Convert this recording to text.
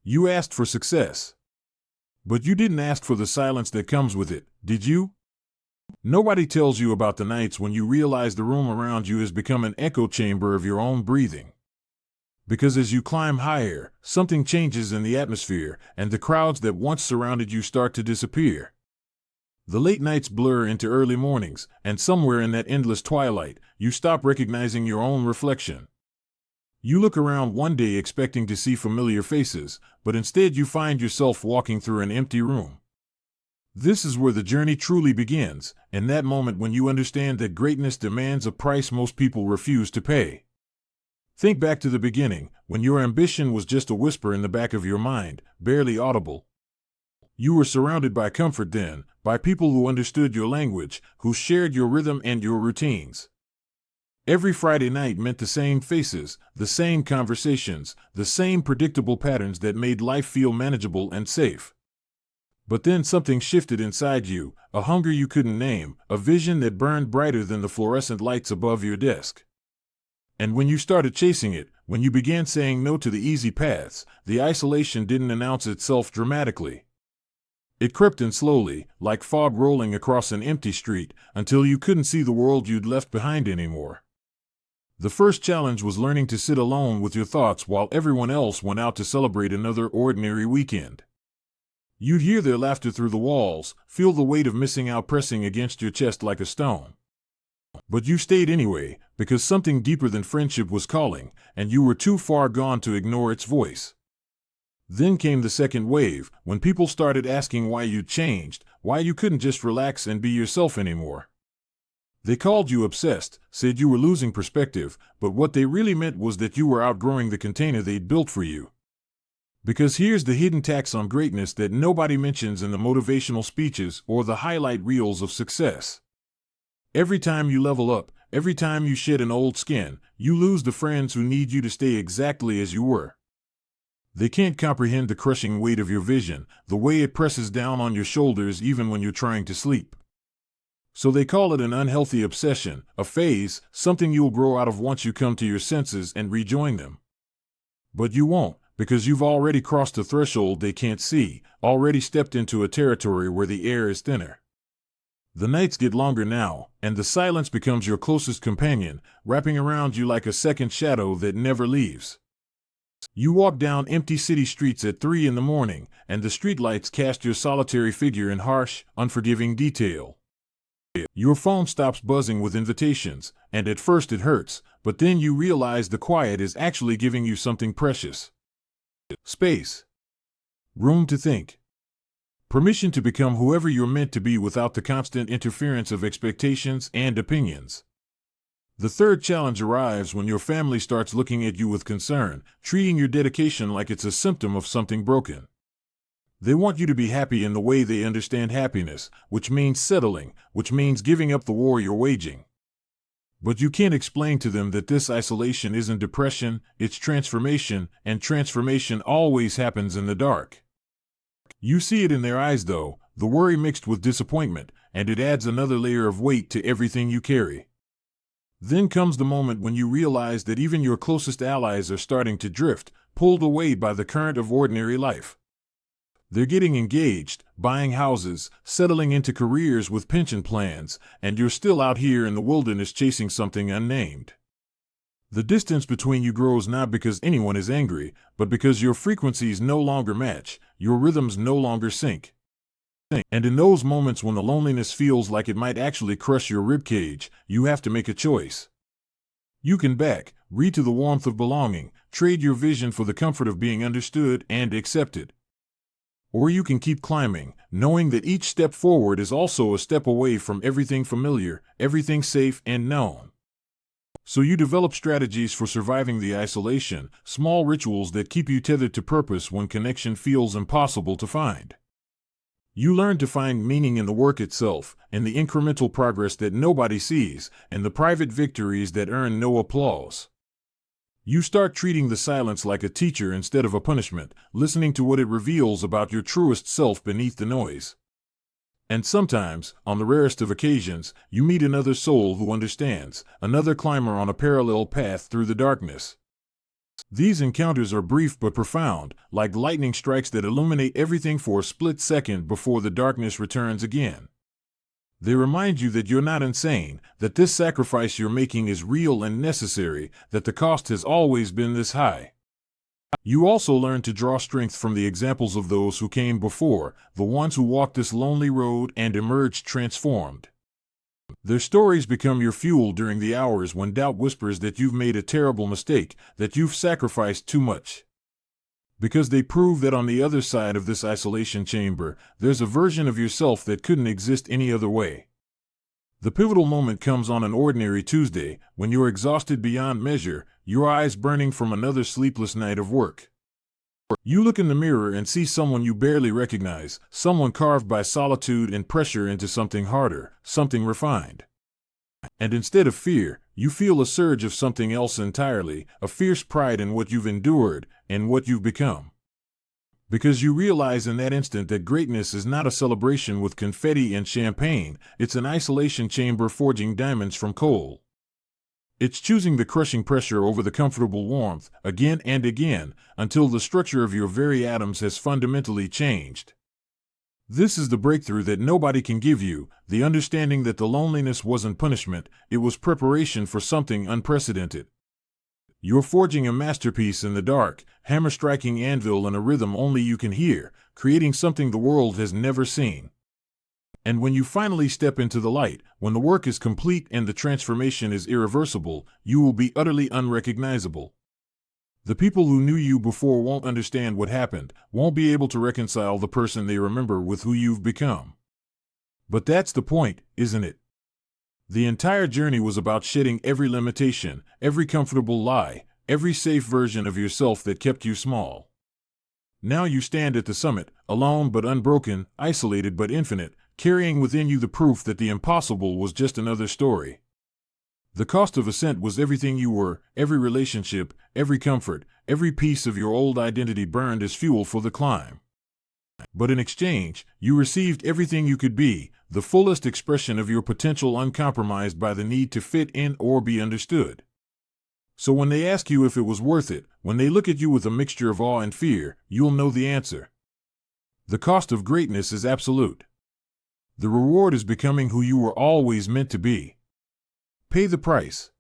You asked for success. But you didn't ask for the silence that comes with it, did you? Nobody tells you about the nights when you realize the room around you has become an echo chamber of your own breathing. Because as you climb higher, something changes in the atmosphere, and the crowds that once surrounded you start to disappear. The late nights blur into early mornings, and somewhere in that endless twilight, you stop recognizing your own reflection. You look around one day expecting to see familiar faces, but instead you find yourself walking through an empty room. This is where the journey truly begins, in that moment when you understand that greatness demands a price most people refuse to pay. Think back to the beginning, when your ambition was just a whisper in the back of your mind, barely audible. You were surrounded by comfort then, by people who understood your language, who shared your rhythm and your routines. Every Friday night meant the same faces, the same conversations, the same predictable patterns that made life feel manageable and safe. But then something shifted inside you, a hunger you couldn't name, a vision that burned brighter than the fluorescent lights above your desk. And when you started chasing it, when you began saying no to the easy paths, the isolation didn't announce itself dramatically. It crept in slowly, like fog rolling across an empty street, until you couldn't see the world you'd left behind anymore. The first challenge was learning to sit alone with your thoughts while everyone else went out to celebrate another ordinary weekend. You'd hear their laughter through the walls, feel the weight of missing out pressing against your chest like a stone. But you stayed anyway, because something deeper than friendship was calling, and you were too far gone to ignore its voice. Then came the second wave, when people started asking why you'd changed, why you couldn't just relax and be yourself anymore. They called you obsessed, said you were losing perspective, but what they really meant was that you were outgrowing the container they'd built for you. Because here's the hidden tax on greatness that nobody mentions in the motivational speeches or the highlight reels of success. Every time you level up, every time you shed an old skin, you lose the friends who need you to stay exactly as you were. They can't comprehend the crushing weight of your vision, the way it presses down on your shoulders even when you're trying to sleep. So they call it an unhealthy obsession, a phase, something you'll grow out of once you come to your senses and rejoin them. But you won't, because you've already crossed a threshold they can't see, already stepped into a territory where the air is thinner. The nights get longer now, and the silence becomes your closest companion, wrapping around you like a second shadow that never leaves. You walk down empty city streets at 3 a.m, and the streetlights cast your solitary figure in harsh, unforgiving detail. Your phone stops buzzing with invitations, and at first it hurts, but then you realize the quiet is actually giving you something precious. Space. Room to think. Permission to become whoever you're meant to be without the constant interference of expectations and opinions. The third challenge arrives when your family starts looking at you with concern, treating your dedication like it's a symptom of something broken. They want you to be happy in the way they understand happiness, which means settling, which means giving up the war you're waging. But you can't explain to them that this isolation isn't depression, it's transformation, and transformation always happens in the dark. You see it in their eyes though, the worry mixed with disappointment, and it adds another layer of weight to everything you carry. Then comes the moment when you realize that even your closest allies are starting to drift, pulled away by the current of ordinary life. They're getting engaged, buying houses, settling into careers with pension plans, and you're still out here in the wilderness chasing something unnamed. The distance between you grows not because anyone is angry, but because your frequencies no longer match, your rhythms no longer sync. And in those moments when the loneliness feels like it might actually crush your ribcage, you have to make a choice. You can read to the warmth of belonging, trade your vision for the comfort of being understood and accepted. Or you can keep climbing, knowing that each step forward is also a step away from everything familiar, everything safe and known. So you develop strategies for surviving the isolation, small rituals that keep you tethered to purpose when connection feels impossible to find. You learn to find meaning in the work itself, in the incremental progress that nobody sees, and the private victories that earn no applause. You start treating the silence like a teacher instead of a punishment, listening to what it reveals about your truest self beneath the noise. And sometimes, on the rarest of occasions, you meet another soul who understands, another climber on a parallel path through the darkness. These encounters are brief but profound, like lightning strikes that illuminate everything for a split second before the darkness returns again. They remind you that you're not insane, that this sacrifice you're making is real and necessary, that the cost has always been this high. You also learn to draw strength from the examples of those who came before, the ones who walked this lonely road and emerged transformed. Their stories become your fuel during the hours when doubt whispers that you've made a terrible mistake, that you've sacrificed too much. Because they prove that on the other side of this isolation chamber, there's a version of yourself that couldn't exist any other way. The pivotal moment comes on an ordinary Tuesday, when you're exhausted beyond measure, your eyes burning from another sleepless night of work. You look in the mirror and see someone you barely recognize, someone carved by solitude and pressure into something harder, something refined. And instead of fear, you feel a surge of something else entirely, a fierce pride in what you've endured and what you've become. Because you realize in that instant that greatness is not a celebration with confetti and champagne, it's an isolation chamber forging diamonds from coal. It's choosing the crushing pressure over the comfortable warmth, again and again, until the structure of your very atoms has fundamentally changed. This is the breakthrough that nobody can give you, the understanding that the loneliness wasn't punishment, it was preparation for something unprecedented. You're forging a masterpiece in the dark, hammer-striking anvil in a rhythm only you can hear, creating something the world has never seen. And when you finally step into the light, when the work is complete and the transformation is irreversible, you will be utterly unrecognizable. The people who knew you before won't understand what happened, won't be able to reconcile the person they remember with who you've become. But that's the point, isn't it? The entire journey was about shedding every limitation, every comfortable lie, every safe version of yourself that kept you small. Now you stand at the summit, alone but unbroken, isolated but infinite, carrying within you the proof that the impossible was just another story. The cost of Ascent was everything you were, every relationship, every comfort, every piece of your old identity burned as fuel for the climb. But in exchange, you received everything you could be, the fullest expression of your potential uncompromised by the need to fit in or be understood. So when they ask you if it was worth it, when they look at you with a mixture of awe and fear, you'll know the answer. The cost of greatness is absolute. The reward is becoming who you were always meant to be. Pay the price.